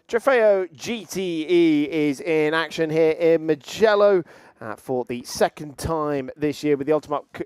Trofeo GTE is in action here in Mugello for the second time this year with the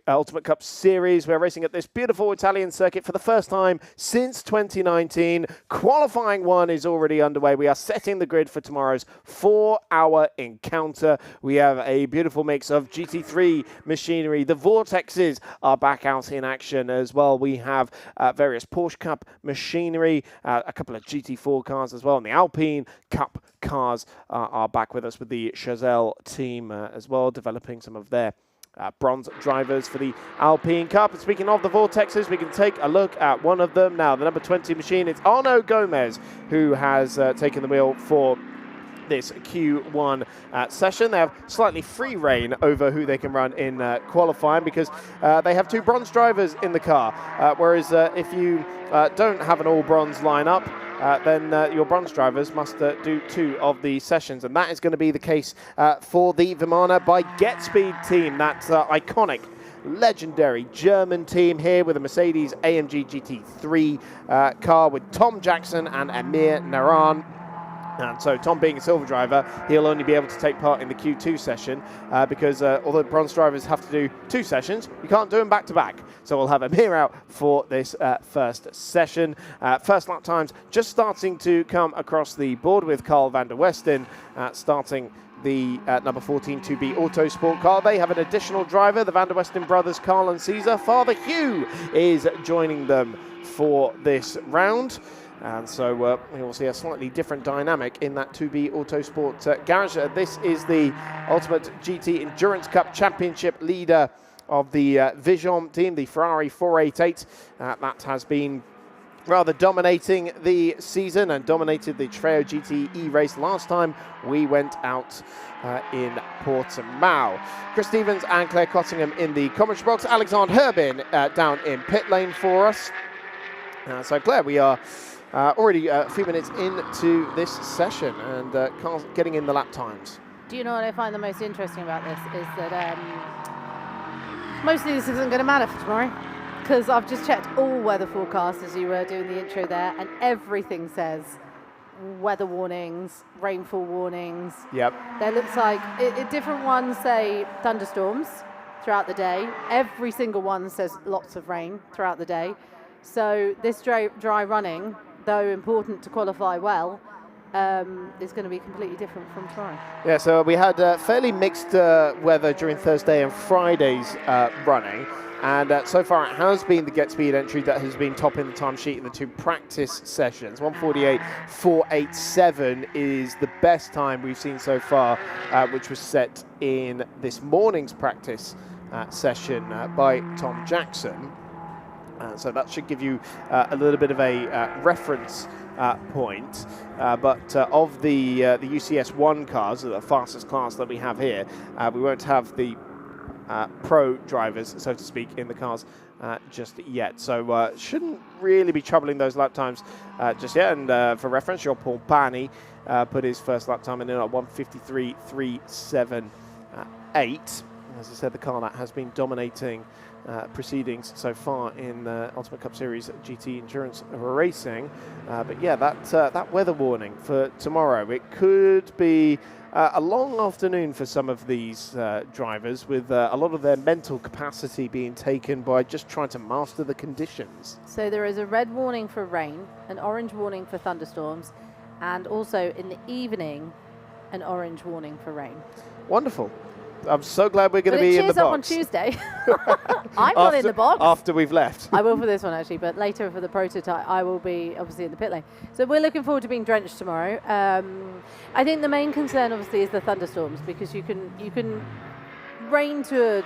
Ultimate Cup Series. We're racing at this beautiful Italian circuit for the first time since 2019. Qualifying 1 is already underway. We are setting the grid for tomorrow's 4-hour encounter. We have a beautiful mix of GT3 machinery. The Vortexes are back out in action as well. We have various Porsche Cup machinery, a couple of GT4 cars as well, and the Alpine Cup cars are back with us with the Chazelle team as well, developing some of their bronze drivers for the Alpine Cup. And speaking of the Vortexes, we can take a look at one of them now. The number 20 machine, it's Arnaud Gomez who has taken the wheel for this Q1 session. They have slightly free reign over who they can run in qualifying because they have 2 bronze drivers in the car, whereas if you don't have an all-bronze lineup, then your bronze drivers must do 2 of the sessions, and that is going to be the case for the Vimana by GetSpeed team, that iconic legendary German team here with a Mercedes AMG GT3 car with Tom Jackson and Amir Naran. And so Tom, being a silver driver, he'll only be able to take part in the Q2 session because although bronze drivers have to do 2 sessions, you can't do them back-to-back. So we'll have Amir out for this first session. First lap times just starting to come across the board with Carl van der Westen starting the number 14 2B Autosport car. They have an additional driver, the Van der Westen brothers, Carl and Caesar. Father Hugh is joining them for this round. And so we will see a slightly different dynamic in that 2B Autosport garage. This is the Ultimate GT Endurance Cup Championship leader of the Vision team, the Ferrari 488. That has been rather dominating the season and dominated the Trofeo GTE race last time we went out in Portimao. Chris Stevens and Claire Cottingham in the commentary box. Alexander Herbin down in pit lane for us. So Claire, we are already a few minutes into this session and cars getting in the lap times. Do you know what I find the most interesting about this is that mostly this isn't going to matter for tomorrow, because I've just checked all weather forecasts as you were doing the intro there, and everything says weather warnings, rainfall warnings. Yep. There looks like different ones say thunderstorms throughout the day. Every single one says lots of rain throughout the day. So this dry running, though important to qualify well, is going to be completely different from tomorrow. Yeah, so we had fairly mixed weather during Thursday and Friday's running, and so far it has been the GetSpeed entry that has been topping the timesheet in the 2 practice sessions. 1:48.487 is the best time we've seen so far, which was set in this morning's practice session by Tom Jackson. So that should give you a little bit of a reference point. But of the UCS1 cars, the fastest class that we have here, we won't have the pro drivers, so to speak, in the cars just yet. So shouldn't really be troubling those lap times just yet. And for reference, Jean-Paul Bani put his first lap time in at 1:53.378. As I said, the car that has been dominating proceedings so far in Ultimate Cup Series GT Endurance Racing. But yeah, that weather warning for tomorrow, it could be a long afternoon for some of these drivers, with a lot of their mental capacity being taken by just trying to master the conditions. So there is a red warning for rain, an orange warning for thunderstorms, and also in the evening, an orange warning for rain. Wonderful. I'm so glad we're going to be in the box. Up on Tuesday. I'm not in the box. After we've left. I will for this one, actually, but later for the prototype, I will be obviously in the pit lane. So we're looking forward to being drenched tomorrow. I think the main concern, obviously, is the thunderstorms, because you can race to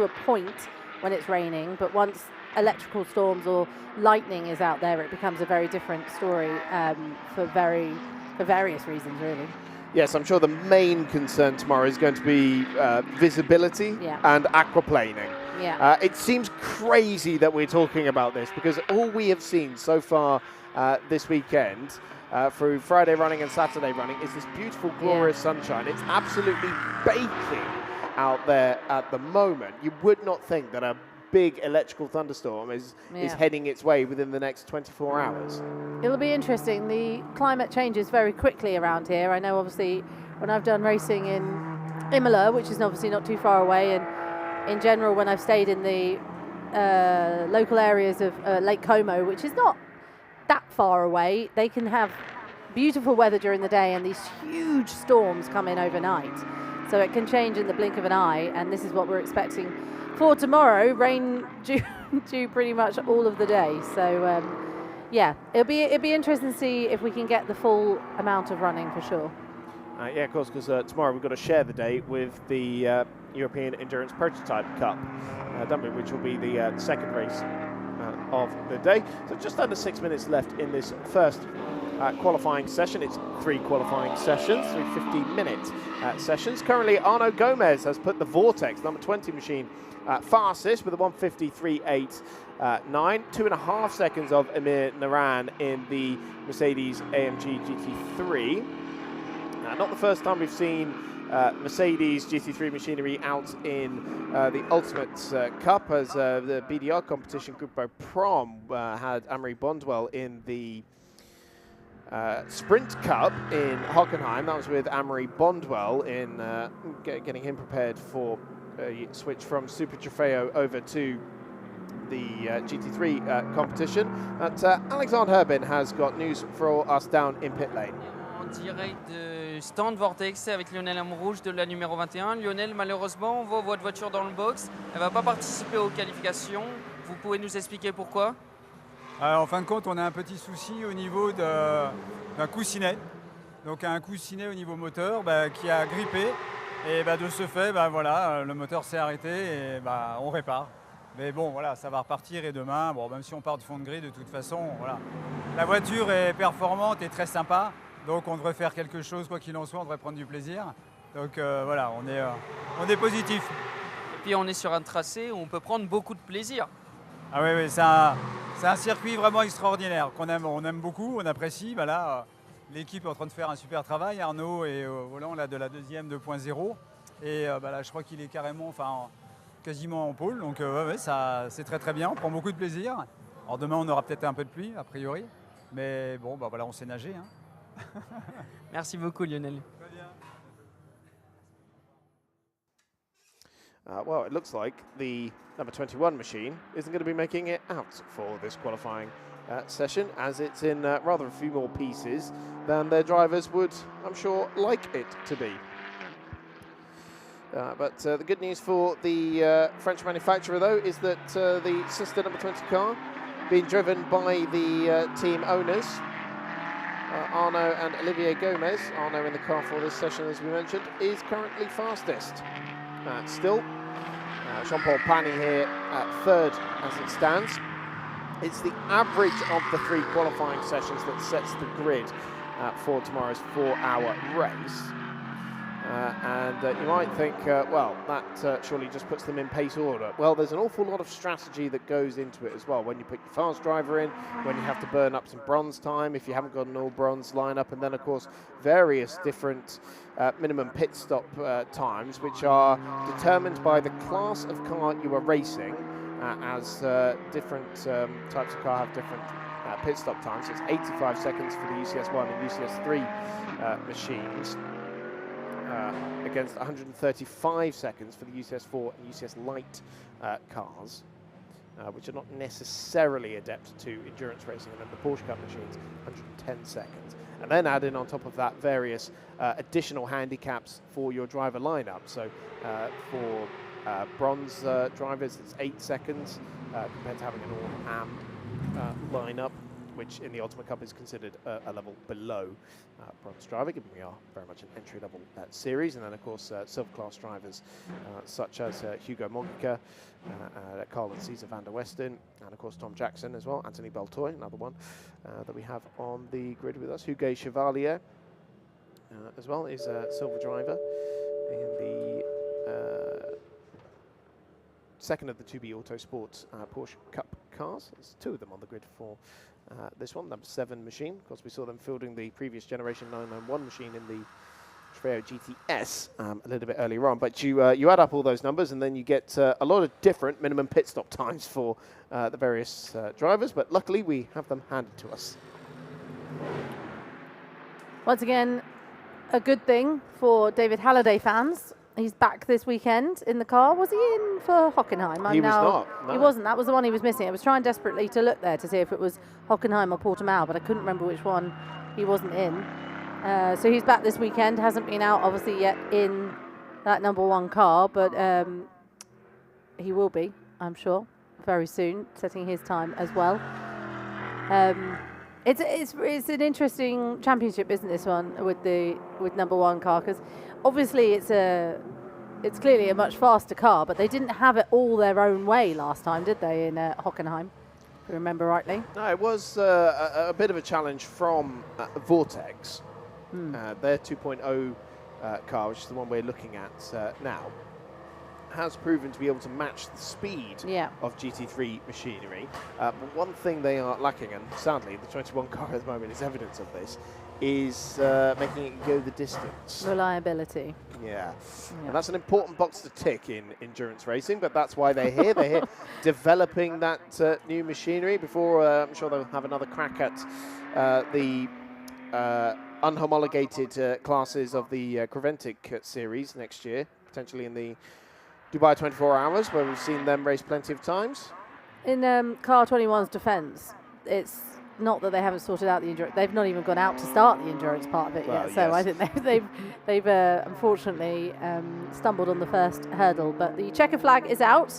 a point when it's raining, but once electrical storms or lightning is out there, it becomes a very different story for various reasons, really. Yes, I'm sure the main concern tomorrow is going to be visibility and aquaplaning. Yeah. It seems crazy that we're talking about this, because all we have seen so far this weekend through Friday running and Saturday running is this beautiful, glorious sunshine. It's absolutely baking out there at the moment. You would not think that a big electrical thunderstorm is heading its way within the next 24 hours. It'll be interesting. The climate changes very quickly around here. I know, obviously, when I've done racing in Imola, which is obviously not too far away, and in general when I've stayed in the local areas of Lake Como, which is not that far away, they can have beautiful weather during the day and these huge storms come in overnight. So it can change in the blink of an eye, and this is what we're expecting for tomorrow. Rain due pretty much all of the day. So yeah, it'll be interesting to see if we can get the full amount of running for sure. Yeah, of course, because tomorrow we've got to share the day with the European Endurance Prototype Cup, which will be the second race of the day. So just under 6 minutes left in this first qualifying session. It's 3 qualifying sessions, 3 15-minute sessions. Currently, Arnaud Gomez has put the Vortex, number 20 machine, fastest with a 1:53.89, 2.5 seconds of Emir Naran in the Mercedes AMG GT3. Not the first time we've seen Mercedes GT3 machinery out in the Ultimate Cup, as the BDR competition Grupo Prom had Amory Bondwell in the Sprint Cup in Hockenheim. That was with Amory Bondwell in getting him prepared for a switch from Super Trofeo over to the GT3 competition. But Alexandre Herbin has got news for us down in pit lane. Direct de stand Vortex avec Lionel Homme Rouge de la numéro 21. Lionel, malheureusement, on voit votre voiture dans le box. Elle ne va pas participer aux qualifications. Vous pouvez nous expliquer pourquoi? En fin de compte, on a un petit souci au niveau d'un coussinet. Donc un coussinet au niveau moteur qui a grippé. Et de ce fait, voilà, le moteur s'est arrêté et on répare. Mais bon, voilà, ça va repartir et demain, bon, même si on part du fond de grille, de toute façon, voilà. La voiture est performante et très sympa. Donc on devrait faire quelque chose, quoi qu'il en soit, on devrait prendre du plaisir. Donc voilà, on est positif. Et puis on est sur un tracé où on peut prendre beaucoup de plaisir. Ah oui, c'est un circuit vraiment extraordinaire, qu'on aime, on aime beaucoup, on apprécie. Là, l'équipe est en train de faire un super travail. Arnaud est au volant là, de la deuxième 2.0. Et là, je crois qu'il est carrément, quasiment en pôle. Donc ça, c'est très très bien, on prend beaucoup de plaisir. Alors demain, on aura peut-être un peu de pluie, a priori. Mais bon, voilà, on sait nager. Hein. Merci beaucoup, Lionel. Well, it looks like the number 21 machine isn't going to be making it out for this qualifying session, as it's in rather a few more pieces than their drivers would, I'm sure, like it to be. But the good news for the French manufacturer, though, is that the sister number 20 car, being driven by the team owners, Arnaud and Olivier Gomez, Arnaud in the car for this session, as we mentioned, is currently fastest. Still, Jean-Paul Pani here at third as it stands. It's the average of the 3 qualifying sessions that sets the grid for tomorrow's 4-hour race. And you might think, well, that surely just puts them in pace order. Well, there's an awful lot of strategy that goes into it as well. When you put your fast driver in, when you have to burn up some bronze time, if you haven't got an all-bronze lineup, and then, of course, various different minimum pit stop times, which are determined by the class of car you are racing, as different types of car have different pit stop times. So it's 85 seconds for the UCS1 and UCS3 machines. Against 135 seconds for the UCS4 and UCS Light cars, which are not necessarily adept to endurance racing. And then the Porsche Cup machines, 110 seconds. And then add in on top of that various additional handicaps for your driver lineup. So for bronze drivers, it's 8 seconds compared to having an all-AM lineup, which in the Ultimate Cup is considered a level below bronze driver, given we are very much an entry-level series. And then, of course, silver class drivers such as Hugo Mogica, Carl and Cesar van der Westen, and, of course, Tom Jackson as well. Anthony Beltoy, another one that we have on the grid with us. Hugo Chevalier as well is a silver driver in the second of the 2B Autosport Porsche Cup cars. There's 2 of them on the grid for this one, number 7 machine. Of course, we saw them fielding the previous generation 991 machine in the Trofeo GTS a little bit earlier on. But you add up all those numbers, and then you get a lot of different minimum pit stop times for the various drivers. But luckily, we have them handed to us. Once again, a good thing for David Halliday fans. He's back this weekend in the car. Was he in for Hockenheim? He was not. No. He wasn't. That was the one he was missing. I was trying desperately to look there to see if it was Hockenheim or Portimao, but I couldn't remember which one he wasn't in. So he's back this weekend. Hasn't been out, obviously, yet in that #1 car, but he will be, I'm sure, very soon, setting his time as well. It's an interesting championship, isn't this one, with #1 car? Because obviously it's clearly a much faster car, but they didn't have it all their own way last time, did they, in Hockenheim, if you remember rightly? No, it was a bit of a challenge from Vortex. Their 2.0 car, which is the one we're looking at now, has proven to be able to match the speed of GT3 machinery. But one thing they are lacking, and sadly the 21 car at the moment is evidence of this, is making it go the distance. Reliability. Yeah. And that's an important box to tick in endurance racing, but that's why they're here. They're here developing that new machinery before I'm sure they'll have another crack at the unhomologated classes of the Corvette series next year, potentially in the Dubai 24 Hours, where we've seen them race plenty of times. In Car 21's defence, it's not that they haven't sorted out the endurance. They've not even gone out to start the endurance part of it yet. So I think they've unfortunately stumbled on the first hurdle. But the checker flag is out.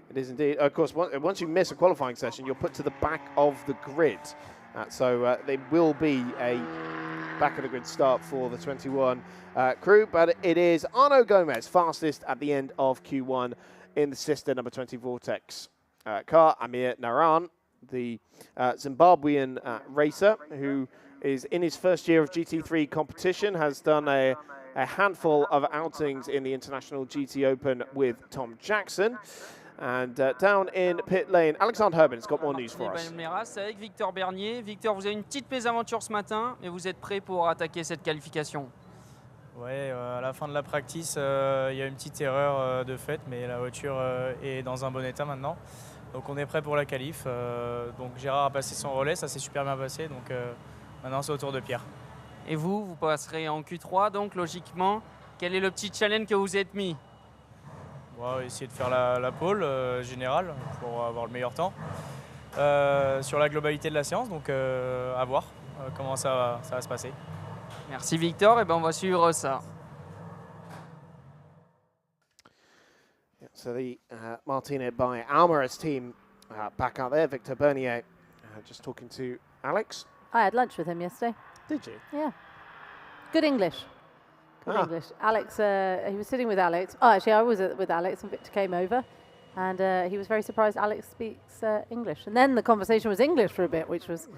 It is indeed. Of course, once you miss a qualifying session, you're put to the back of the grid. So there will be a back of the grid start for the 21 crew, but it is Arnaud Gomez fastest at the end of Q1 in the sister #20 Vortex car. Amir Naran, the Zimbabwean racer who is in his first year of GT3 competition, has done a handful of outings in the International GT Open with Tom Jackson. And down in pit lane, Alexandre Herbin has got more news for us. C'est avec Victor Bernier. Victor, vous avez une petite mésaventure ce matin, mais vous êtes prêt pour attaquer cette qualification? Ouais, à la fin de la practice, il y a une petite erreur de fait, mais la voiture est dans un bon état maintenant. Donc on est prêt pour la qualif. Donc Gérard a passé son relais, ça s'est super bien passé. Donc maintenant c'est au tour de Pierre. Et vous passerez en Q3, donc logiquement, quel est le petit challenge que vous êtes mis? On va essayer de faire la pole générale pour avoir le meilleur temps sur la globalité de la séance, donc à voir comment ça va se passer. Merci Victor, et ben on va suivre ça. Yeah, so the Martina by Almaraz team back out there. Victor Bernier just talking to Alex. I had lunch with him yesterday. Did you? Yeah. Good English. English. Alex, he was sitting with Alex. Oh, actually, I was with Alex, and Victor came over, and he was very surprised Alex speaks English. And then the conversation was English for a bit, which was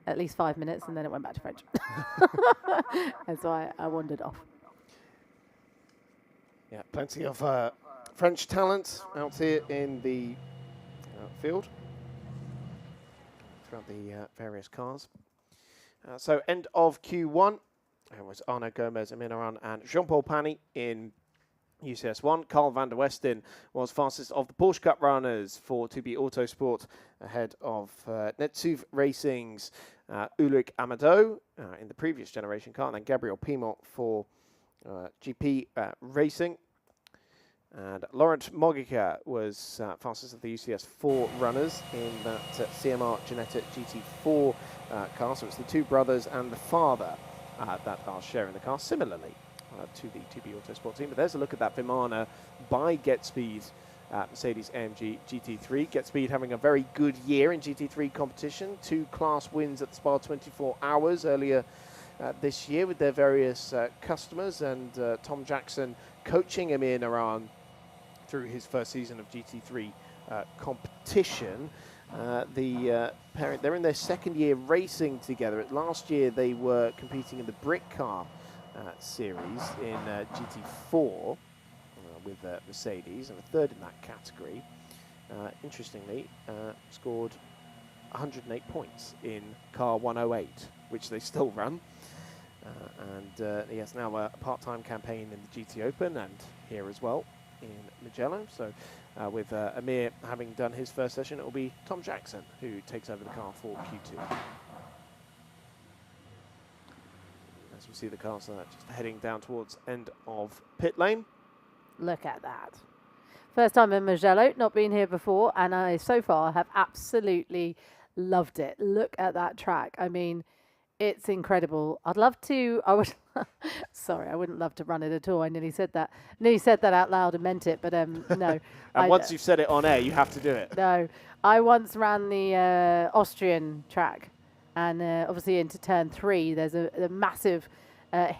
at least 5 minutes, and then it went back to French. That's why I wandered off. Yeah, plenty of French talent out here in the field throughout the various cars. So end of Q1. It was Arnaud Gomez, Amir Naran, and Jean-Paul Pani in UCS1. Carl van der Westen was fastest of the Porsche Cup runners for 2B Autosport ahead of Netsuv Racing's Ulrich Amadou in the previous generation car, and then Gabriel Pimont for GP Racing. And Laurent Mogica was fastest of the UCS4 runners in that CMR Genetta GT4 car. So it's the two brothers and the father that are sharing the car, similarly to the 2B Autosport team. But there's a look at that Vimana by GetSpeed Mercedes-AMG GT3. GetSpeed having a very good year in GT3 competition. 2 class wins at the Spa 24 Hours earlier this year with their various customers, and Tom Jackson coaching Amir Naran through his first season of GT3 competition. They're in their second year racing together. Last year they were competing in the Brick Car series in GT4 with Mercedes, and a third in that category. Interestingly, scored 108 points in car 108, which they still run. And he has now a part-time campaign in the GT Open and here as well in Mugello. So with Amir having done his first session, it will be Tom Jackson who takes over the car for Q2. As we see the cars just heading down towards end of pit lane. Look at that. First time in Mugello, not been here before, and I so far have absolutely loved it. Look at that track. I mean, it's incredible. I'd love to, sorry, I wouldn't love to run it at all. I nearly said that out loud and meant it, but no. And once you've said it on air, you have to do it. No, I once ran the Austrian track, and obviously into turn 3, there's a massive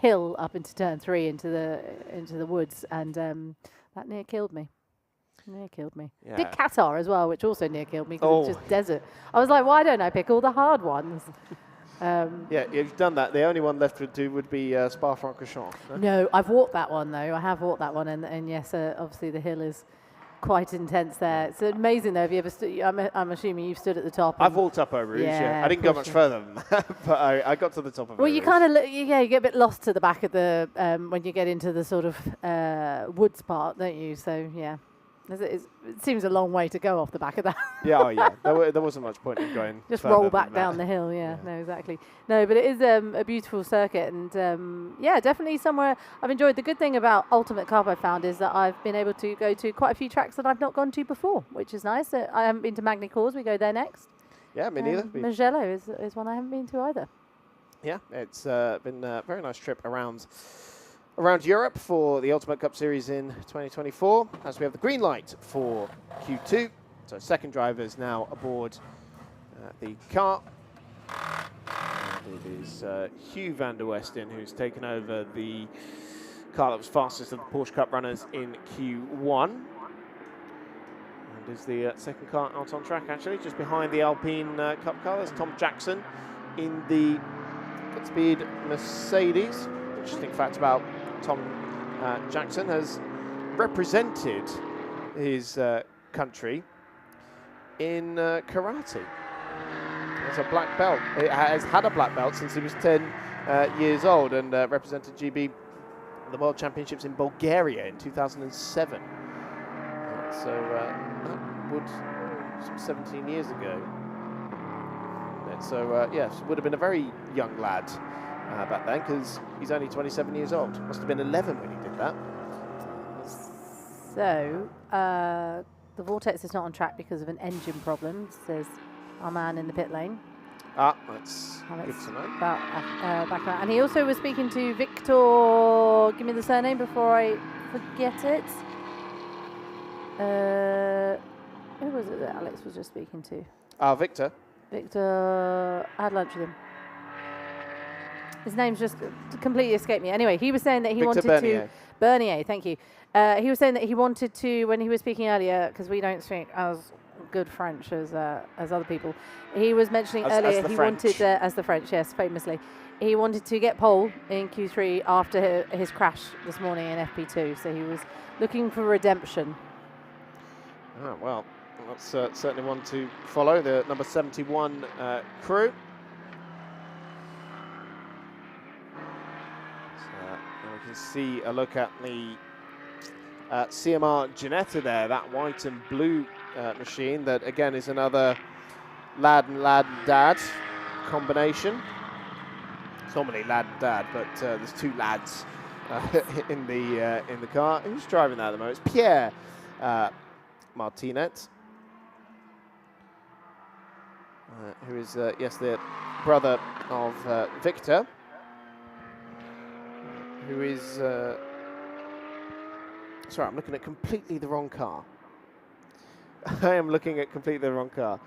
hill up into turn 3 into the woods, and that near killed me. Yeah. Did Qatar as well, which also near killed me because it's just desert. I was like, why don't I pick all the hard ones? Yeah, you've done that. The only one left to do would be Spa-Francorchamps. No, I've walked that one though. I have walked that one, and yes, obviously the hill is quite intense there. It's amazing though. Have you ever stood? I'm assuming you've stood at the top. I've walked up Eau Rouge. Yeah, I didn't go much further than that, but I got to the top of it. Well, you kind of you get a bit lost to the back of the when you get into the sort of woods part, don't you? So yeah. It seems a long way to go off the back of that. Yeah, there wasn't much point in going. Just roll back down the hill, yeah. No, exactly. No, but it is a beautiful circuit, and yeah, definitely somewhere I've enjoyed. The good thing about Ultimate Carb I found is that I've been able to go to quite a few tracks that I've not gone to before, which is nice. I haven't been to Magny Cours. We go there next. Yeah, me neither. Mugello is one I haven't been to either. Yeah, it's been a very nice trip around Europe for the Ultimate Cup Series in 2024, as we have the green light for Q2. So second drivers now aboard the car. And it is Hugh van der Westen who's taken over the car that was fastest of the Porsche Cup runners in Q1. And is the second car out on track, actually, just behind the Alpine Cup car. There's Tom Jackson in the speed Mercedes. Interesting fact about Tom Jackson has represented his country in karate. It's a black belt. It has had a black belt since he was 10 years old and represented GB at the World Championships in Bulgaria in 2007. So that would 17 years ago. And so yes, would have been a very young lad back then, because he's only 27 years old. Must have been 11 when he did that. So, the Vortex is not on track because of an engine problem, says our man in the pit lane. That's good to know. Back around. And he also was speaking to Victor, give me the surname before I forget it. Who was it that Alex was just speaking to? Victor. Victor, I had lunch with him. His name's just completely escaped me. Anyway, he was saying that he Victor wanted Bernier. to... Bernier, thank you. He was saying that he wanted to, when he was speaking earlier, because we don't speak as good French as other people, he was mentioning earlier he wanted, as the French, yes, famously, he wanted to get pole in Q3 after his crash this morning in FP2, so he was looking for redemption. Oh, well, that's certainly one to follow, the number 71 crew. We can see a look at the CMR Ginetta there, that white and blue machine that again is another lad and dad combination. It's normally lad and dad, but there's two lads in the car. Who's driving that at the moment? It's Pierre Martinet, who is yes, the brother of Victor, who is, sorry, I'm looking at completely the wrong car. I am looking at completely the wrong car.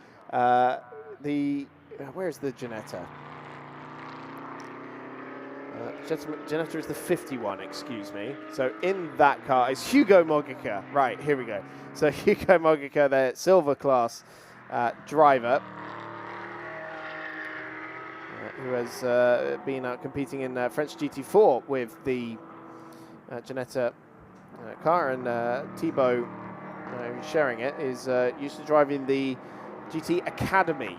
Where's the Ginetta? Ginetta is the 51, excuse me. So in that car is Hugo Mogica. Right, here we go. So Hugo Mogica, the silver class driver, who has been competing in French GT4 with the Ginetta car, and Thibaut, who's sharing it, is used to driving the GT Academy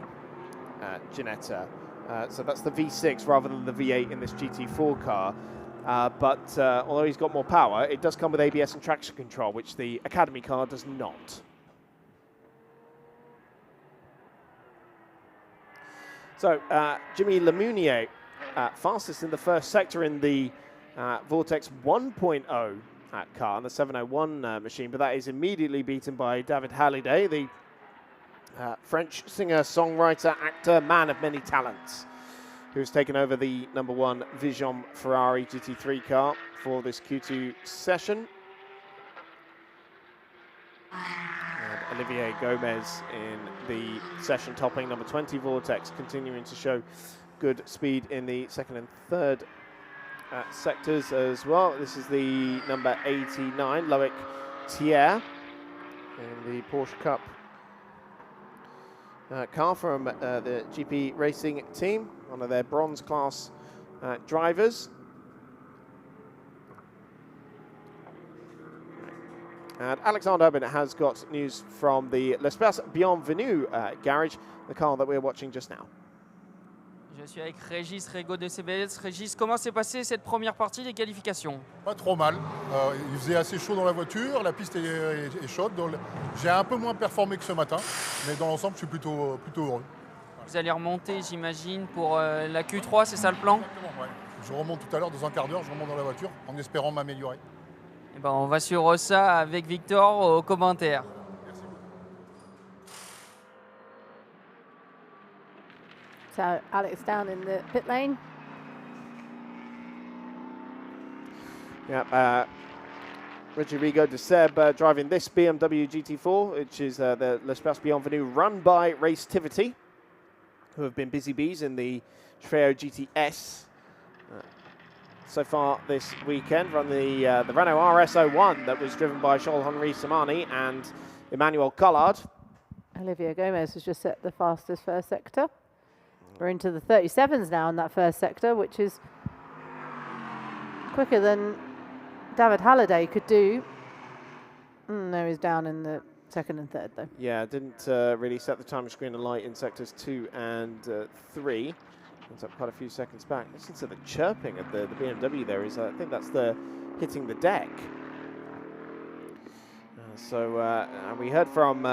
Ginetta So that's the V6 rather than the V8 in this GT4 car. But although he's got more power, it does come with ABS and traction control, which the Academy car does not. So Jimmy Lemunier, fastest in the first sector in the Vortex 1.0 car on the 701 machine, but that is immediately beaten by David Hallyday, the French singer, songwriter, actor, man of many talents, who's taken over the #1 Vision Ferrari GT3 car for this Q2 session. And Olivier Gomez in the session topping #20 Vortex, continuing to show good speed in the second and third sectors as well. This is the number 89, Loic Thiers, in the Porsche Cup car from the GP Racing team, one of their bronze class drivers. And Alexander Urban has got news from the L'Espace Bienvenue garage, the car that we're watching just now. Je suis avec Régis Régaud de CBS. Régis, comment s'est passée cette première partie des qualifications? Pas trop mal. Il faisait assez chaud dans la voiture, la piste est chaude. J'ai un peu moins performé que ce matin, mais dans l'ensemble, je suis plutôt heureux. Vous allez remonter, j'imagine, pour la Q3, c'est ça le plan? Exactement, ouais. Je remonte tout à l'heure, dans un quart d'heure, je remonte dans la voiture en espérant m'améliorer. Eh ben, on va suivre ça avec Victor aux commentaires. So Alex down in the pit lane. Yeah, Reggie Rigaud de Seb driving this BMW GT4, which is the L'Espace Bienvenue run by Racetivity, who have been busy bees in the Trofeo GTS so far this weekend. Run the Renault RS01 that was driven by Charles-Henri Samani and Emmanuel Collard. Olivier Gomez has just set the fastest first sector. We're into the 37s now in that first sector, which is quicker than David Hallyday could do. No, he's down in the second and third, though. Yeah, didn't really set the timing screen alight in sectors 2 and 3. Ends up quite a few seconds back. Listen to the chirping of the BMW there. I think that's the hitting the deck. And we heard from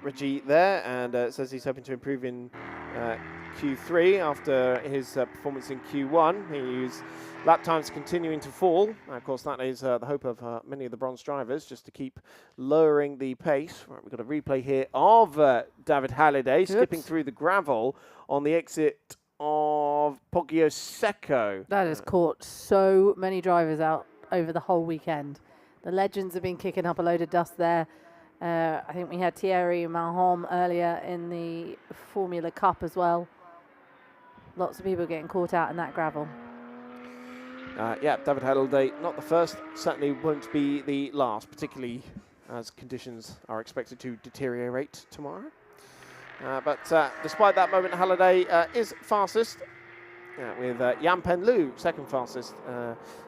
Reggie there, and says he's hoping to improve in Q3 after his performance in Q1. His lap times continuing to fall. Of course, that is the hope of many of the bronze drivers, just to keep lowering the pace. Right, we've got a replay here of David Hallyday skipping through the gravel on the exit of Poggio Secco. That has caught so many drivers out over the whole weekend. The legends have been kicking up a load of dust there. I think we had Thierry Malholm earlier in the Formula Cup as well. Lots of people getting caught out in that gravel. Yeah, David Hallyday, not the first, certainly won't be the last, particularly as conditions are expected to deteriorate tomorrow. But despite that moment, Hallyday is fastest, with Jan Penlu second fastest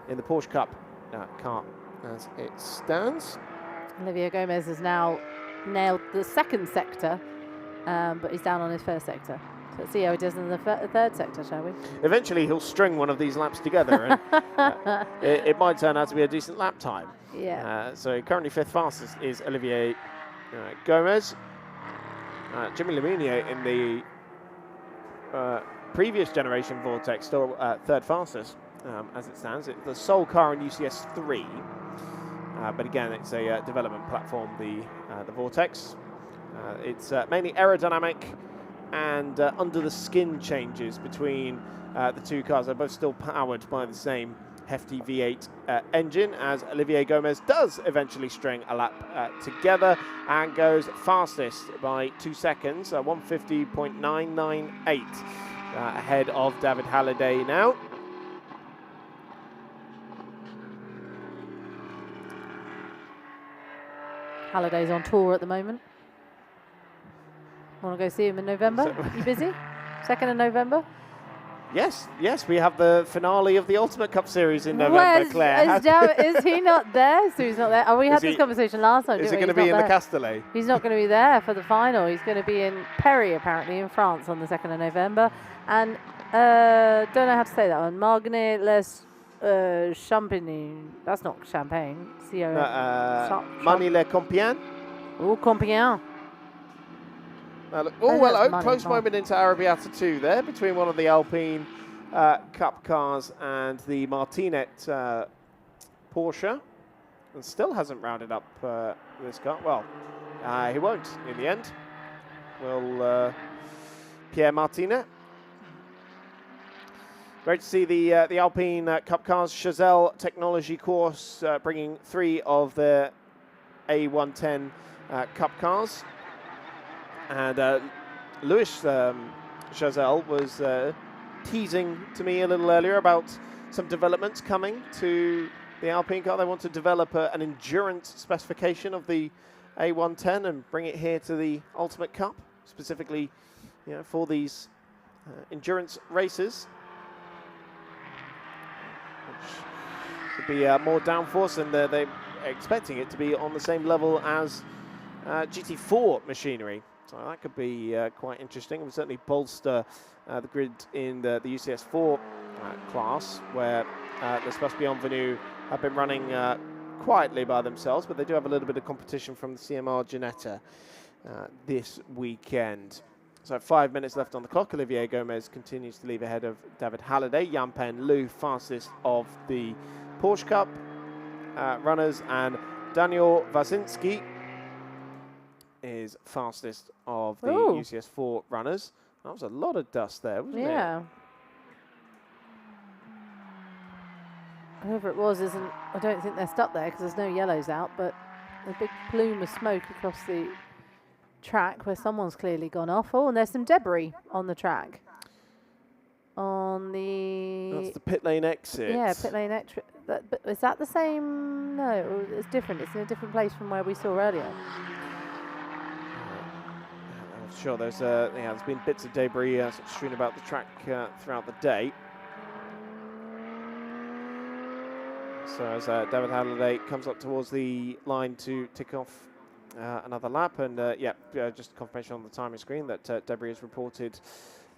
in the Porsche Cup car as it stands. Olivier Gomez has now nailed the second sector, but he's down on his first sector. So let's see how he does in the third sector, shall we? Eventually, he'll string one of these laps together, and it might turn out to be a decent lap time. Yeah. So currently fifth fastest is Olivier Gomez. Jimmy Lemunier in the previous generation Vortex, still third fastest as it stands. It's the sole car in UCS 3. But again, it's a development platform, the Vortex. It's mainly aerodynamic and under-the-skin changes between the two cars. They're both still powered by the same hefty V8 engine, as Olivier Gomez does eventually string a lap together and goes fastest by 2 seconds, 150.998 ahead of David Hallyday now. Halliday's on tour at the moment. Want to go see him in November? You busy? 2nd of November? Yes, we have the finale of the Ultimate Cup Series in November, Claire. Is he not there? So he's not there. Oh, we had this conversation last time, Is didn't he we? going to be in the Castellet? He's not going to be there for the final. He's going to be in Perry, apparently, in France on the 2nd of November. And don't know how to say that one. Margne les Champagne. That's not champagne. Magny-les-Compiègne? Oh, Compiègne. Close moment into Arrabbiata 2 there between one of the Alpine Cup cars and the Martinet Porsche. And still hasn't rounded up this car. Well, he won't in the end. Will Pierre Martinet. Great to see the Alpine Cup cars. Chazelle Technology Course bringing 3 of the A110 Cup cars. And Louis Chazelle was teasing to me a little earlier about some developments coming to the Alpine car. They want to develop an endurance specification of the A110 and bring it here to the Ultimate Cup, specifically, for these endurance races, which could be more downforce, and they're expecting it to be on the same level as GT4 machinery. So that could be quite interesting. It would certainly bolster the grid in the UCS4 class, where the Space Bienvenue have been running quietly by themselves, but they do have a little bit of competition from the CMR Ginetta this weekend. So 5 minutes left on the clock. Olivier Gomez continues to leave ahead of David Hallyday. Jan-Pen Liu, fastest of the Porsche Cup runners, and Daniel Wazinski is fastest of the UCS4 runners. That was a lot of dust there, wasn't it? Yeah. Whoever it was isn't, I don't think they're stuck there because there's no yellows out, but a big plume of smoke across the track where someone's clearly gone off. Oh, and there's some debris on the track. That's the pit lane exit. Yeah, pit lane exit. But is that the same? No, it's different. It's in a different place from where we saw earlier. Sure, there's been bits of debris strewn about the track throughout the day. So as David Halliday comes up towards the line to tick off another lap, and just confirmation on the timing screen that debris is reported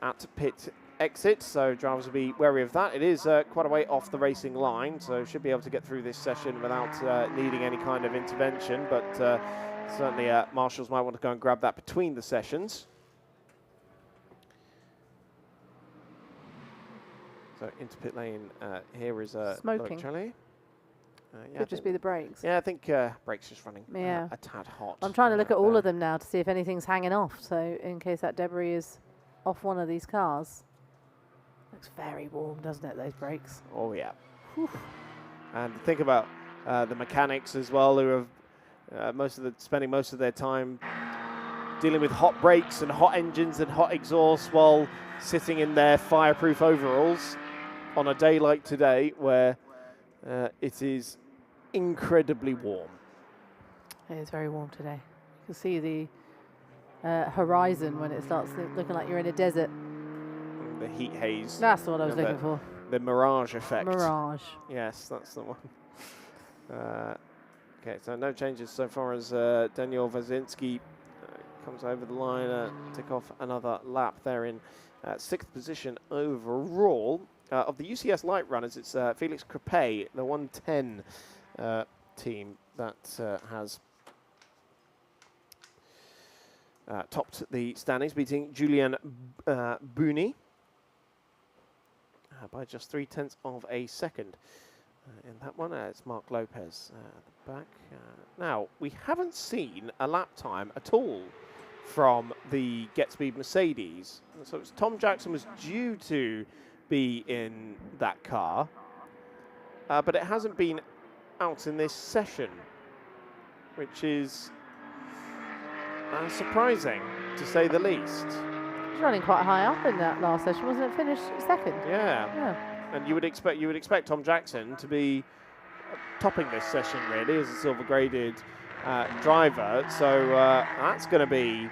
at pit exit, so drivers will be wary of that. It is quite a way off the racing line, so should be able to get through this session without needing any kind of intervention, but certainly marshals might want to go and grab that between the sessions. So into pit lane here is smoking. Charlie. Could just be the brakes. Yeah, I think brakes just running a tad hot. I'm trying to look at all of them now to see if anything's hanging off, so in case that debris is off one of these cars. Looks very warm, doesn't it, those brakes? Oh, yeah. Whew. And think about the mechanics as well, who have spending most of their time dealing with hot brakes and hot engines and hot exhaust while sitting in their fireproof overalls on a day like today where it is incredibly warm. It is very warm today. You can see the horizon when it starts looking like you're in a desert. The heat haze. That's what I was looking for. The mirage effect. Mirage. Yes, that's the one. Okay, so no changes so far as Daniel Wazinski comes over the line, tick off another lap there in 6th position overall. Of the UCS light runners, it's Felix Crepet, the 110 team that has topped the standings, beating Julien Bouni by just 0.3 of a second. In that one, it's Marc Lopez at the back. Now, we haven't seen a lap time at all from the Get Speed Mercedes. So Tom Jackson was due to be in that car, but it hasn't been out in this session, which is surprising, to say the least. He's running quite high up in that last session, wasn't it? Finished second. Yeah. And you would expect Tom Jackson to be topping this session really as a silver graded driver. So that's going to be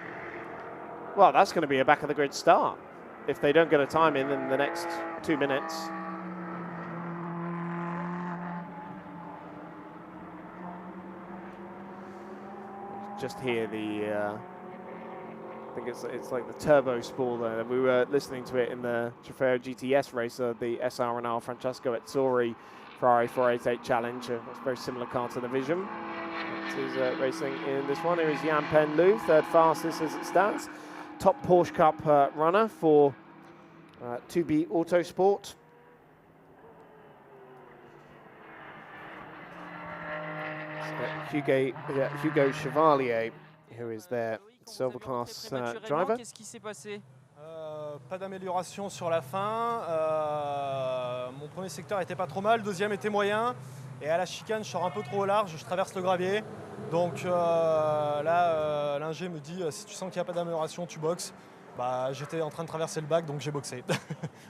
a back of the grid start. if they don't get a time in the next 2 minutes. Just hear the, I think it's like the turbo spool there. We were listening to it in the Trofeo GTS race, the SR&R Francesco Etzori Ferrari 488 Challenge. It's a very similar car to the Vision. It is racing in this one. Here is Jan-Pen Lu, third fastest as it stands. Top Porsche Cup runner for 2B Autosport. Hugo Chevalier, who is their silver class driver. Qu'est-ce qui s'est passé? Pas d'amélioration sur la fin. Mon premier secteur était pas trop mal, deuxième était moyen. Et à la chicane, je sors un peu trop au large, je traverse le gravier. Donc là, l'ingé me dit, si tu sens qu'il n'y a pas d'amélioration, tu boxes. Bah, j'étais en train de traverser le bac, donc j'ai boxé.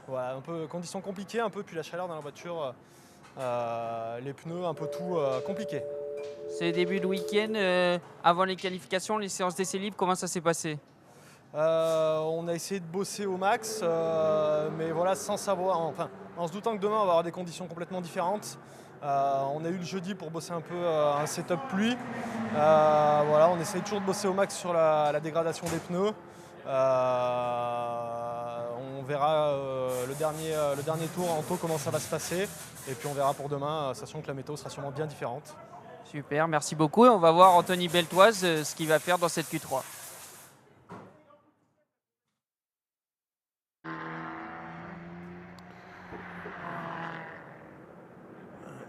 Voilà, un peu conditions compliquées, un peu, puis la chaleur dans la voiture, les pneus, un peu tout compliqué. C'est le début de week-end, avant les qualifications, les séances d'essais libres, comment ça s'est passé? On a essayé de bosser au max, mais voilà, sans savoir, enfin, en se doutant que demain on va avoir des conditions complètement différentes. On a eu le jeudi pour bosser un peu un setup pluie. Voilà, on essaye toujours de bosser au max sur la dégradation des pneus. On verra le dernier tour en taux comment ça va se passer. Et puis on verra pour demain, sachant que la météo sera sûrement bien différente. Super, merci beaucoup. Et on va voir Anthony Beltoise ce qu'il va faire dans cette Q3.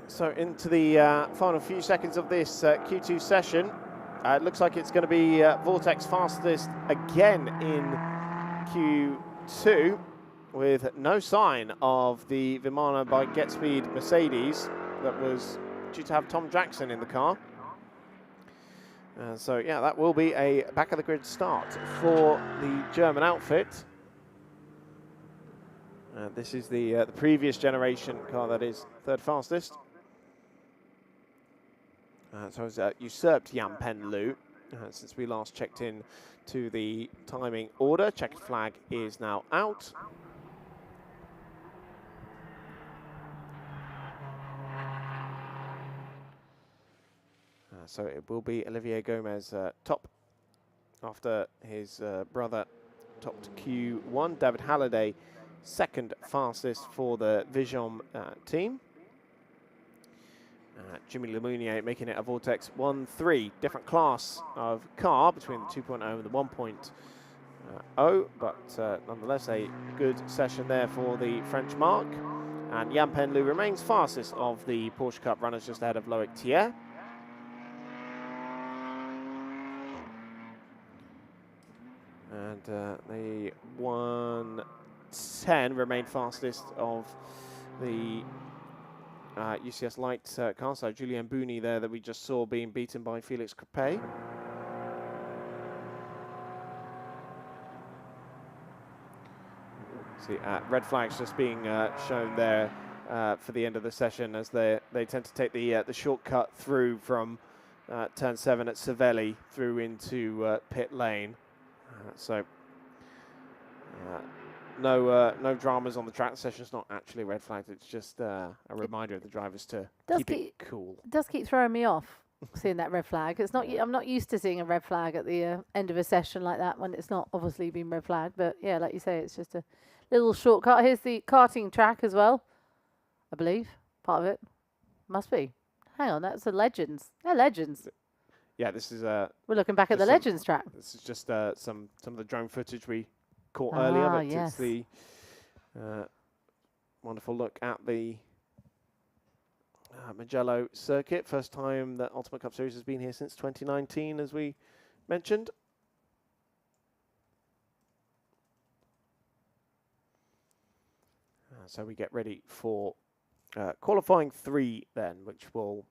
So into the final few seconds of this Q2 session. It looks like it's going to be Vortex fastest again in Q2 with no sign of the Vimana by GetSpeed Mercedes that was due to have Tom Jackson in the car. So yeah, that will be a back of the grid start for the German outfit. This is the previous generation car that is third fastest. So it's usurped Jan-Pen Lu since we last checked in to the timing order. Checkered flag is now out. So it will be Olivier Gomez top after his brother topped Q1. David Hallyday second fastest for the Vision team. Jimmy Lemounier making it a Vortex 1-3. Different class of car between the 2.0 and the 1.0, but nonetheless a good session there for the French mark. And Jan-Pen Lu remains fastest of the Porsche Cup runners, just ahead of Loic Thiers. And the 1:10 remained fastest of the UCS Light car. So Julien Bouni there that we just saw being beaten by Felix Crepet. See, red flags just being shown there for the end of the session as they tend to take the shortcut through from turn 7 at Cervelli through into pit lane. No dramas on the track. The session's not actually red flagged. It's just a reminder of the drivers to keep it cool. It does keep throwing me off seeing that red flag. It's not. I'm not used to seeing a red flag at the end of a session like that when it's not obviously been red flagged. But yeah, like you say, it's just a little shortcut. Here's the karting track as well, I believe. Part of it must be. Hang on, that's the Legends. They're Legends. Yeah, this is We're looking back at the Legends track. This is just some of the drone footage we caught earlier, but yes. it's the wonderful look at the Mugello circuit. First time that Ultimate Cup Series has been here since 2019, as we mentioned. So we get ready for qualifying 3 then, which will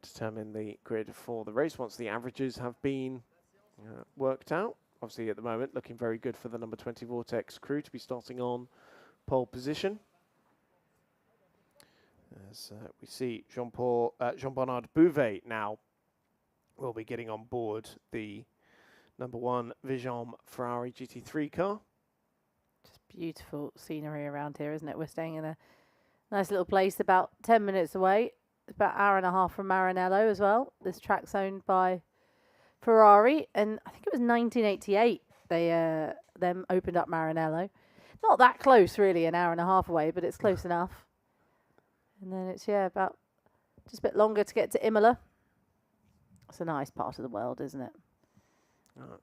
determine the grid for the race once the averages have been worked out. Obviously, at the moment, looking very good for the number 20 Vortex crew to be starting on pole position. As we see Jean-Bernard Bouvet now will be getting on board the number 1 Vision Ferrari GT3 car. beautiful scenery around here, isn't it? We're staying in a nice little place about 10 minutes away. It's about an hour and a half from Maranello as well. This track's owned by Ferrari, and I think it was 1988 they them opened up Maranello. Not that close, really, an hour and a half away, but it's close enough. And then it's, about just a bit longer to get to Imola. It's a nice part of the world, isn't it?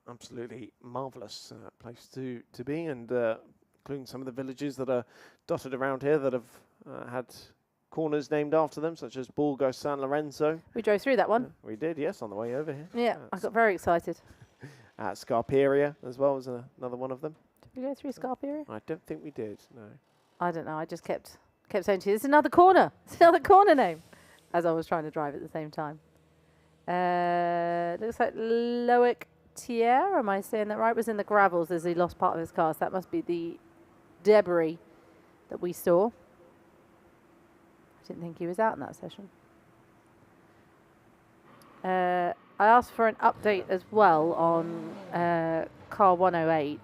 Absolutely marvellous place to be, and including some of the villages that are dotted around here that have had corners named after them, such as Borgo San Lorenzo. We drove through that one. We did, yes, on the way over here. Yeah, I got very excited. Scarperia as well was another one of them. Did we go through Scarperia? I don't think we did, no. I don't know. I just kept saying to you, it's another corner. It's another corner name, as I was trying to drive at the same time. Looks like Loic Thier, am I saying that right? Was in the gravels as he lost part of his car. So that must be the debris that we saw. I didn't think he was out in that session. I asked for an update as well on car 108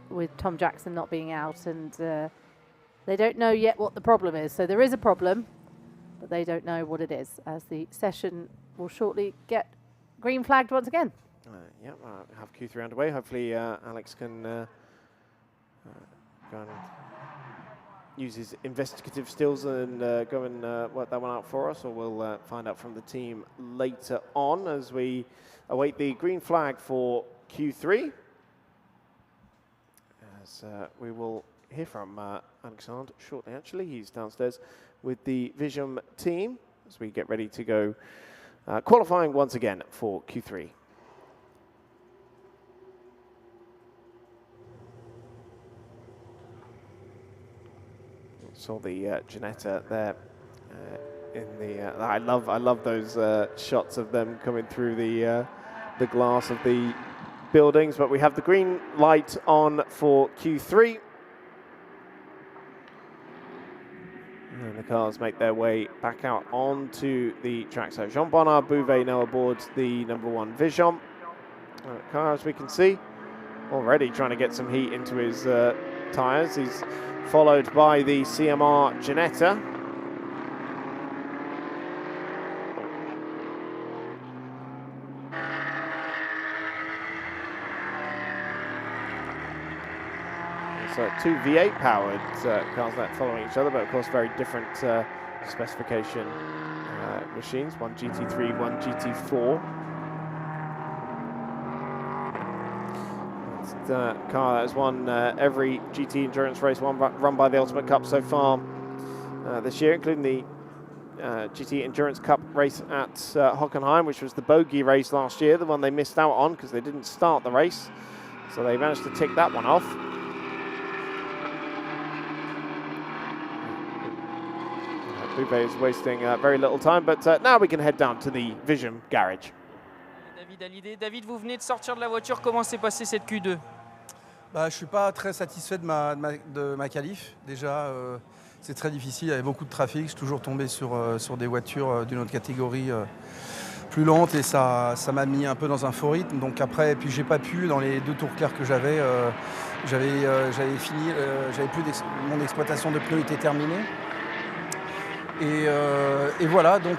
with Tom Jackson not being out, and they don't know yet what the problem is. So there is a problem, but they don't know what it is, as the session will shortly get green flagged once again. Have Q3 underway. Hopefully Alex can go and use his investigative skills and go and work that one out for us, or we'll find out from the team later on as we await the green flag for Q3. As we will hear from Alexander shortly, actually. He's downstairs with the Vision team as we get ready to go qualifying once again for Q3. Saw the Ginetta there in the. I love those shots of them coming through the glass of the buildings. But we have the green light on for Q3, and the cars make their way back out onto the track. So Jean-Bernard Bouvet now aboard the #1 Vision car, as we can see, already trying to get some heat into his tyres. He's followed by the CMR Ginetta. So two V8 powered cars that following each other, but of course very different specification machines. One GT3, one GT4. The car that has won every GT endurance race run by the Ultimate Cup so far this year, including the GT Endurance Cup race at Hockenheim, which was the bogey race last year, the one they missed out on because they didn't start the race. So they managed to tick that one off. Bouvet is wasting very little time, but now we can head down to the Vision garage. David Hallyday. David, vous venez de sortir de la voiture, comment s'est passée cette Q2? Je ne suis pas très satisfait de ma qualif. Déjà, c'est très difficile, il y avait beaucoup de trafic. Je suis toujours tombé sur des voitures d'une autre catégorie plus lentes et ça m'a mis un peu dans un faux rythme. Donc après, puis j'ai pas pu, dans les 2 tours clairs que j'avais fini, mon exploitation de pneus était terminée. Et voilà, donc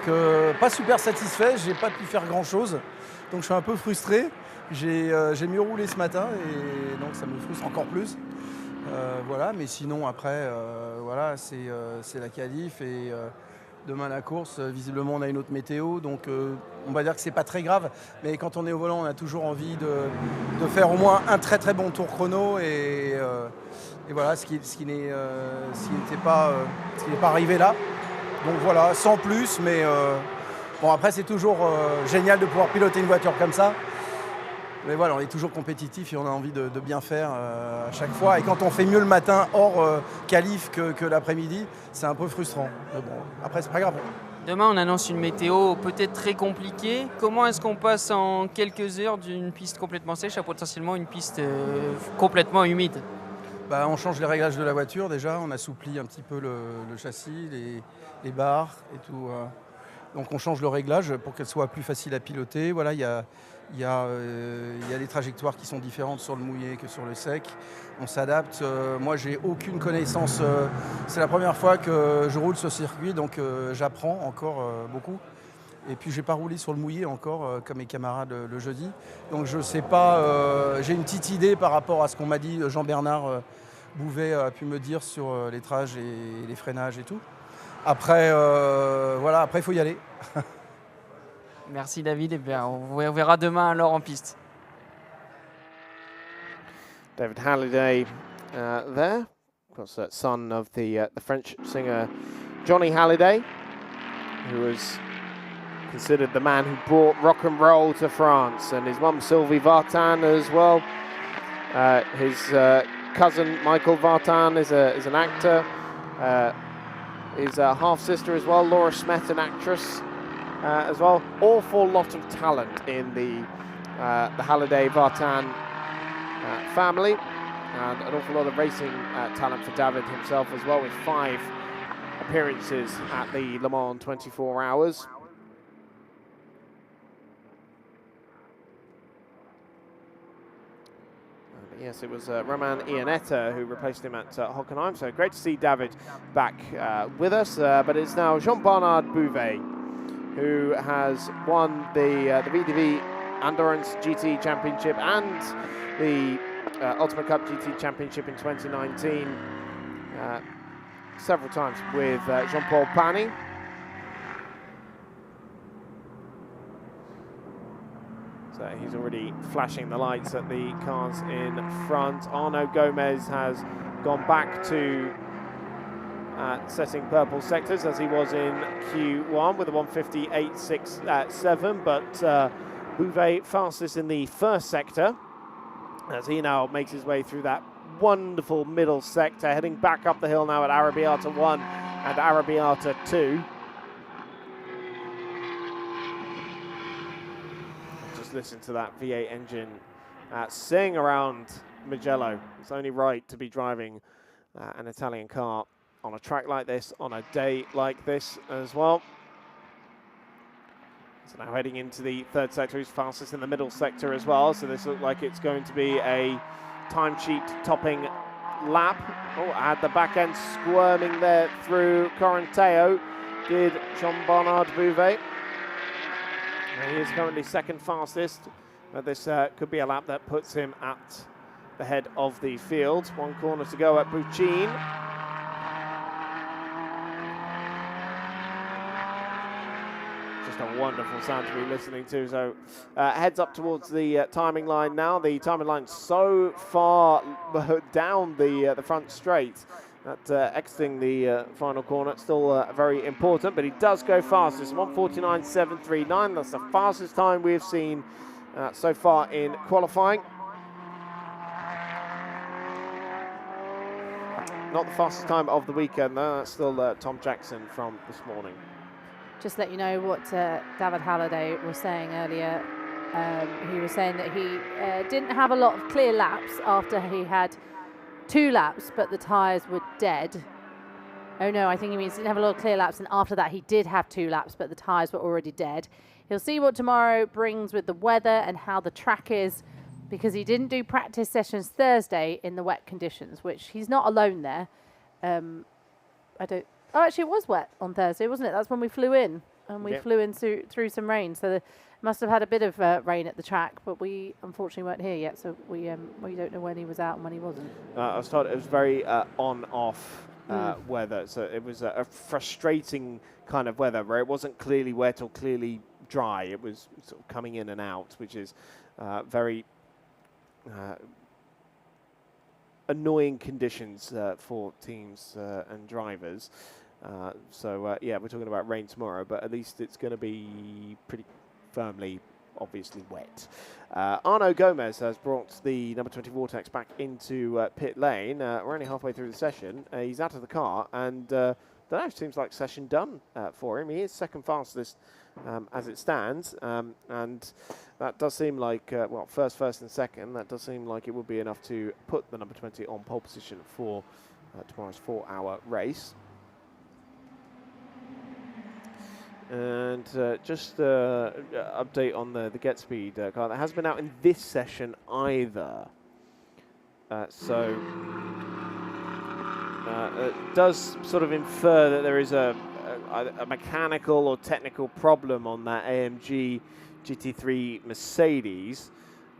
pas super satisfait, j'ai pas pu faire grand chose. Donc je suis un peu frustré. J'ai mieux roulé ce matin et donc ça me frustre encore plus. Voilà, mais sinon après, voilà, c'est la qualif et demain la course. Visiblement on a une autre météo, donc on va dire que c'est pas très grave. Mais quand on est au volant, on a toujours envie de faire au moins un très très bon tour chrono et voilà, ce qui n'est pas arrivé là. Donc voilà, sans plus, mais bon après c'est toujours génial de pouvoir piloter une voiture comme ça. Mais voilà, on est toujours compétitif et on a envie de bien faire à chaque fois. Et quand on fait mieux le matin hors qualif que l'après-midi, c'est un peu frustrant. Mais bon, après c'est pas grave. Demain on annonce une météo peut-être très compliquée. Comment est-ce qu'on passe en quelques heures d'une piste complètement sèche à potentiellement une piste complètement humide? On change les réglages de la voiture déjà, on assouplit un petit peu le châssis, les barres et tout. Donc on change le réglage pour qu'elle soit plus facile à piloter. Voilà, il y a Il y a des trajectoires qui sont différentes sur le mouillé que sur le sec. On s'adapte. Moi, j'ai aucune connaissance. C'est la première fois que je roule ce circuit, donc j'apprends encore beaucoup. Et puis, j'ai pas roulé sur le mouillé encore, comme mes camarades le jeudi. Donc, je sais pas. J'ai une petite idée par rapport à ce qu'on m'a dit. Jean-Bernard Bouvet a pu me dire sur les trages et les freinages et tout. Après, voilà. Après, il faut y aller. Merci David, et bien on verra demain alors en piste. David Hallyday there, of course, son of the French singer Johnny Hallyday, who was considered the man who brought rock and roll to France, and his mum Sylvie Vartan as well. His cousin Michael Vartan is an actor. His half-sister as well, Laura Smith, an actress as well. Awful lot of talent in the Hallyday Vartan family, and an awful lot of racing talent for David himself as well, with 5 appearances at the Le Mans 24 Hours. Yes, it was Romain Iannetta who replaced him at Hockenheim, so great to see David back with us, but it's now Jean-Bernard Bouvet who has won the VDV Endurance GT Championship and the Ultimate Cup GT Championship in 2019 several times with Jean-Paul Pani. So he's already flashing the lights at the cars in front. Arnaud Gomez has gone back to setting purple sectors as he was in Q1 with a 158.67, but Bouvet fastest in the first sector as he now makes his way through that wonderful middle sector, heading back up the hill now at Arrabbiata 1 and Arrabbiata 2. Just listen to that V8 engine sing around Mugello. It's only right to be driving an Italian car on a track like this, on a day like this as well. So now heading into the third sector, he's fastest in the middle sector as well. So this looks like it's going to be a timesheet topping lap. Oh, at the back end squirming there through Correnteo did Jean-Bernard Bouvet. And he is currently second fastest, but this could be a lap that puts him at the head of the field. 1 corner to go at Bucin. Just a wonderful sound to be listening to. So heads up towards the timing line now. The timing line so far down the front straight that exiting the final corner, still very important, but he does go fastest. 1:49.739. That's the fastest time we've seen so far in qualifying. Not the fastest time of the weekend though. That's still Tom Jackson from this morning. Just let you know what David Hallyday was saying earlier. He was saying that he didn't have a lot of clear laps after he had 2 laps, but the tyres were dead. Oh no, I think he means he didn't have a lot of clear laps, and after that he did have 2 laps, but the tyres were already dead. He'll see what tomorrow brings with the weather and how the track is, because he didn't do practice sessions Thursday in the wet conditions, which he's not alone there. Oh, actually, it was wet on Thursday, wasn't it? That's when we flew in, and we flew in through some rain. So they must have had a bit of rain at the track, but we unfortunately weren't here yet, so we don't know when he was out and when he wasn't. I was told it was very on-off weather, so it was a frustrating kind of weather where it wasn't clearly wet or clearly dry. It was sort of coming in and out, which is very annoying conditions for teams and drivers. Yeah, we're talking about rain tomorrow, but at least it's going to be pretty firmly, obviously wet. Arnaud Gomez has brought the number 20 Vortex back into pit lane. We're only halfway through the session. He's out of the car, and don't know, it seems like session done for him. He is second fastest as it stands, and that does seem like, well, first and second, that does seem like it would be enough to put the number 20 on pole position for tomorrow's 4-hour race. And just update on the Get Speed car that hasn't been out in this session either. So it does sort of infer that there is a mechanical or technical problem on that AMG GT3 Mercedes.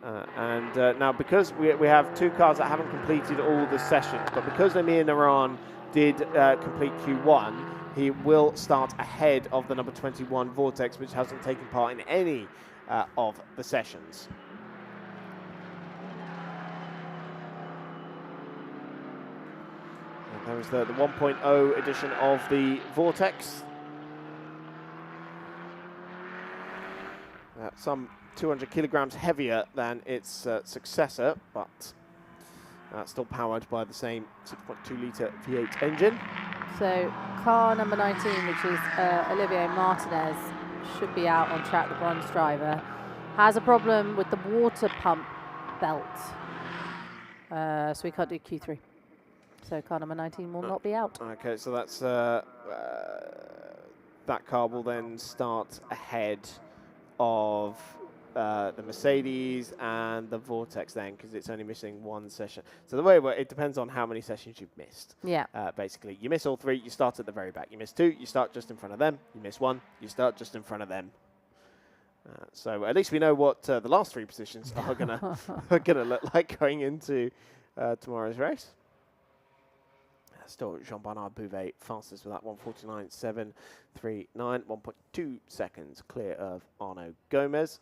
And now because we have two cars that haven't completed all the sessions, but because Amir Naran did complete Q1, he will start ahead of the number 21 Vortex, which hasn't taken part in any of the sessions. And there was the 1.0 edition of the Vortex. Some 200 kilograms heavier than its successor, but still powered by the same 6.2 litre V8 engine. So car number 19, which is Olivier Martinez, should be out on track, the bronze driver, has a problem with the water pump belt. So we can't do Q3. So car number 19 will not be out. Okay, so that's that car will then start ahead of the Mercedes and the Vortex then, because it's only missing one session. So the way it depends on how many sessions you've missed. Yeah. Basically, you miss all three, you start at the very back. You miss two, you start just in front of them. You miss one, you start just in front of them. So at least we know what the last three positions are gonna look like going into tomorrow's race. Still Jean-Bernard Bouvet fastest with that 1:49.739, 1.2 seconds clear of Arnaud Gomez.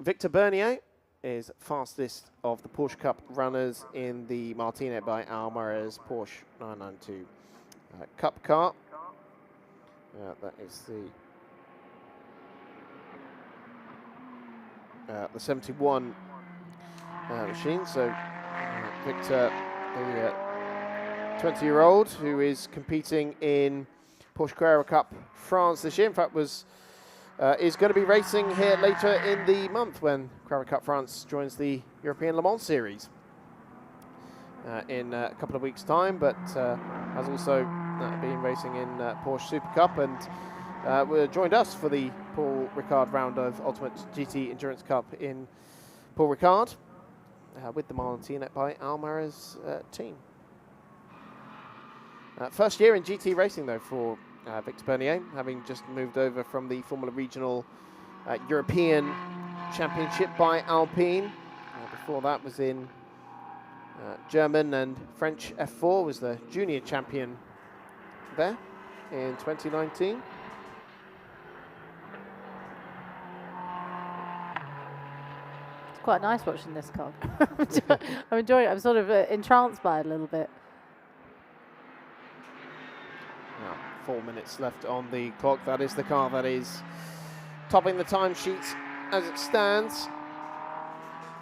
Victor Bernier is fastest of the Porsche Cup runners in the Martinet by Almaraz Porsche 992 Cup car. That is the 71 machine. So Victor, the 20-year-old who is competing in Porsche Carrera Cup France this year. In fact, is going to be racing here later in the month when Carrera Cup France joins the European Le Mans Series in a couple of weeks' time, but has also been racing in Porsche Super Cup and joined us for the Paul Ricard round of Ultimate GT Endurance Cup in Paul Ricard with the Martinet by Almaraz team. First year in GT racing, though, for Victor Bernier, having just moved over from the Formula Regional European Championship by Alpine. Before that was in German and French F4, was the junior champion there in 2019. It's quite nice watching this car. I'm enjoying it. I'm sort of entranced by it a little bit. 4 minutes left on the clock. That is the car that is topping the timesheet as it stands,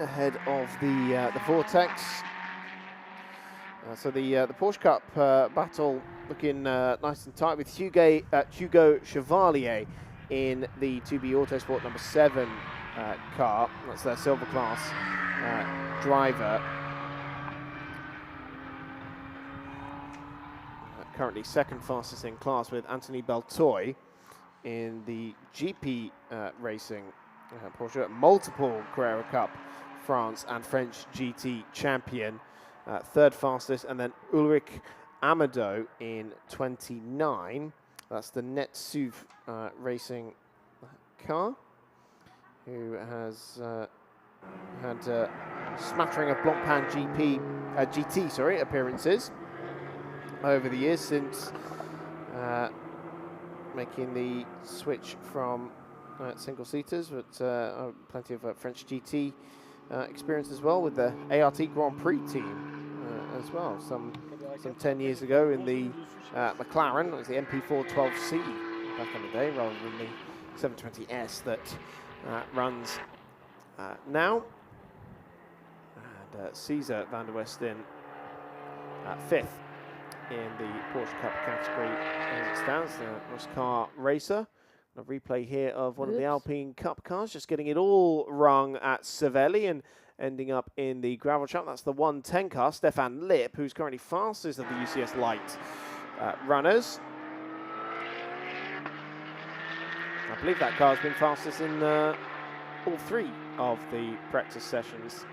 ahead of the Vortex. So the Porsche Cup battle looking nice and tight with Hugo Chevalier in the 2B Autosport number 7 car. That's their silver class driver. Currently second fastest in class with Anthony Beltoy in the GP racing Porsche, multiple Carrera Cup France and French GT champion, third fastest, and then Ulrich Amado in 29. That's the Netsuv racing car, who has had a smattering of Blancpain GT appearances over the years since making the switch from single-seaters, but plenty of French GT experience as well with the ART Grand Prix team as well. Some 10 years ago in the McLaren, it was the MP412C back in the day, rather than the 720S that runs now. And Cesar van der Westen fifth in the Porsche Cup category as it stands. The Car racer. A replay here of one of the Alpine Cup cars, just getting it all wrong at Cervelli and ending up in the gravel trap. That's the 110 car, Stefan Lipp, who's currently fastest of the UCS Light runners. I believe that car's been fastest in all 3 of the practice sessions.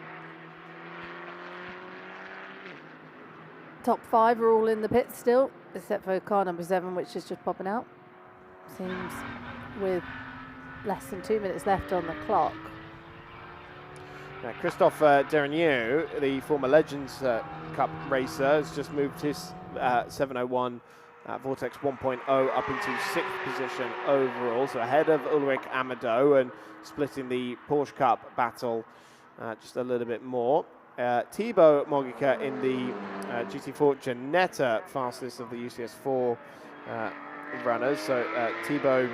Top 5 are all in the pit still, except for car number 7, which is just popping out. Seems with less than 2 minutes left on the clock. Now, Christophe Derigneau, the former Legends Cup racer, has just moved his 701 Vortex 1.0 up into 6th position overall, so ahead of Ulrich Amado and splitting the Porsche Cup battle just a little bit more. Thibaut Mogica in the GT4 Ginetta, fastest of the UCS4 runners. So Thibaut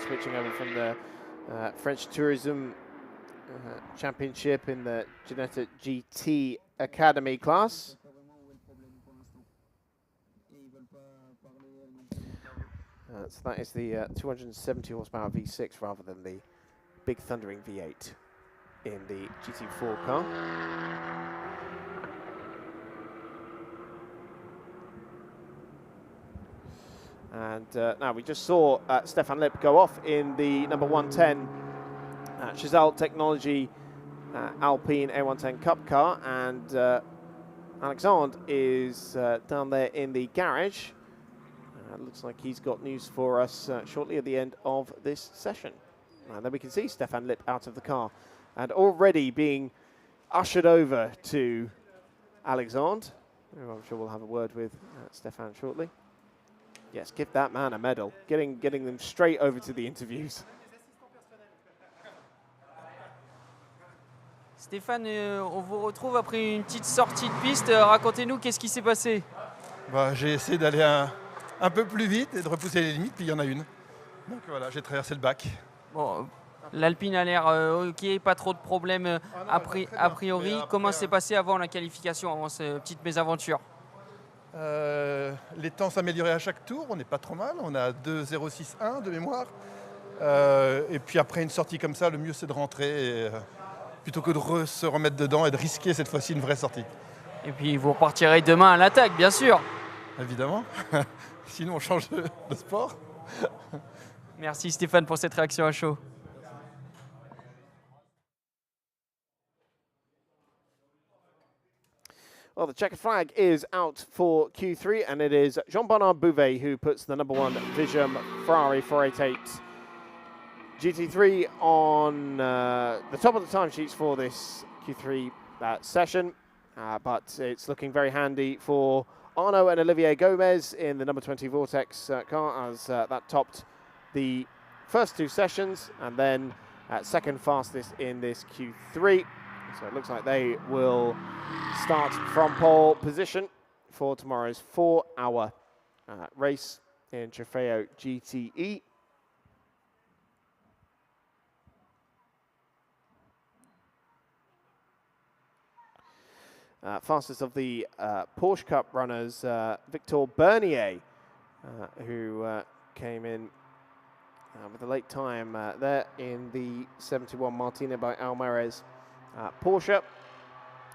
switching over from the French Tourism Championship in the Ginetta GT Academy class. So that is the 270 horsepower V6 rather than the big thundering V8 in the GT4 car. And now we just saw Stéphane Loeb go off in the number 110 Chazal Technology Alpine A110 Cup car, and Alexandre is down there in the garage. Looks like he's got news for us shortly at the end of this session. And then we can see Stéphane Loeb out of the car and already being ushered over to Alexandre. I'm sure we'll have a word with Stéphane shortly. Yes, give that man a medal. Getting them straight over to the interviews. Stéphane, on vous retrouve après une petite sortie de piste. Racontez-nous qu'est-ce qui s'est passé. J'ai essayé d'aller un peu plus vite et de repousser les limites, puis il y en a une. Donc voilà, j'ai traversé le bac. Bon, l'Alpine a l'air ok, pas trop de problèmes a priori. Comment s'est passé avant la qualification, avant cette petite mésaventure? Les temps s'amélioraient à chaque tour, on n'est pas trop mal, on a 2,061 de mémoire. Et puis après une sortie comme ça, le mieux c'est de rentrer plutôt que de se remettre dedans et de risquer cette fois-ci une vraie sortie. Et puis vous repartirez demain à l'attaque, bien sûr. Évidemment, sinon on change de sport. Merci Stéphane pour cette réaction à chaud. Well, the checkered flag is out for Q3, and it is Jean-Bernard Bouvet who puts the number 1 Vision Ferrari 488 GT3 on the top of the timesheets for this Q3 session, but it's looking very handy for Arnaud and Olivier Gomez in the number 20 Vortex car, as that topped the first 2 sessions, and then second fastest in this Q3. So it looks like they will start from pole position for tomorrow's 4-hour race in Trofeo GTE. Fastest of the Porsche Cup runners, Victor Bernier, who came in with a late time there in the 71 Martina by Almares Porsche,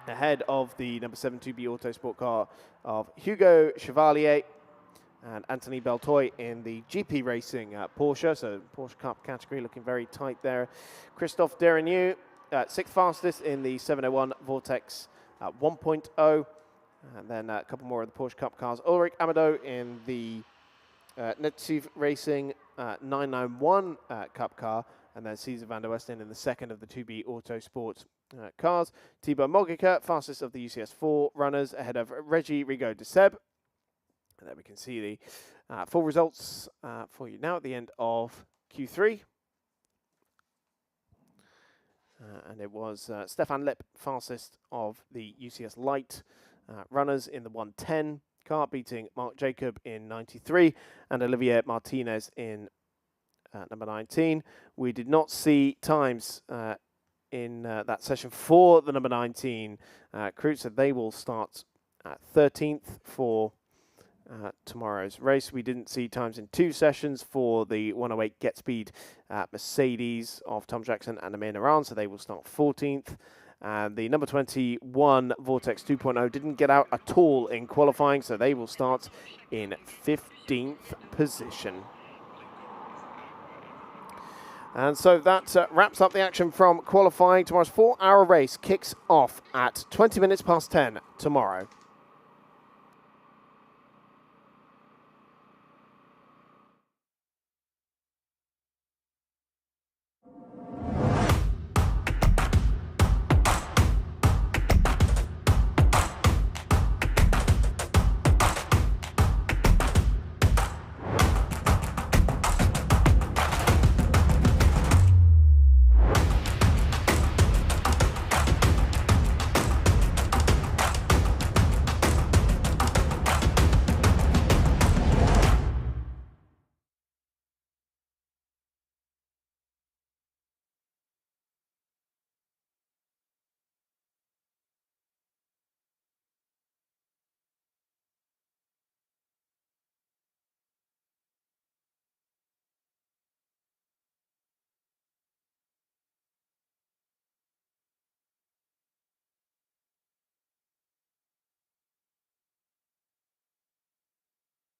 ahead of the number 7 2B Autosport car of Hugo Chevalier and Anthony Beltoy in the GP Racing Porsche. So Porsche Cup category looking very tight there. Christophe Derigneau, 6th fastest in the 701 Vortex 1.0. And then a couple more of the Porsche Cup cars. Ulrich Amado in the Netsuv Racing 991 Cup car. And then Cesar van der Westen in the 2nd of the 2B Autosport cars. Thibaut Mogica, fastest of the UCS4 runners, ahead of Reggie Rigaud de Seb. And there we can see the full results for you now at the end of Q3. And it was Stéphane Loeb, fastest of the UCS Light runners in the 110 car, beating Marc Jacob in 93 and Olivier Martinez in number 19. We did not see times in that session for the number 19 crew, so they will start 13th for tomorrow's race. We didn't see times in 2 sessions for the 108 Get Speed Mercedes of Tom Jackson and Amir Naran, so they will start 14th. And the number 21 Vortex 2.0 didn't get out at all in qualifying, so they will start in 15th position. And so that wraps up the action from qualifying. Tomorrow's 4-hour race kicks off at 20 minutes past 10 tomorrow.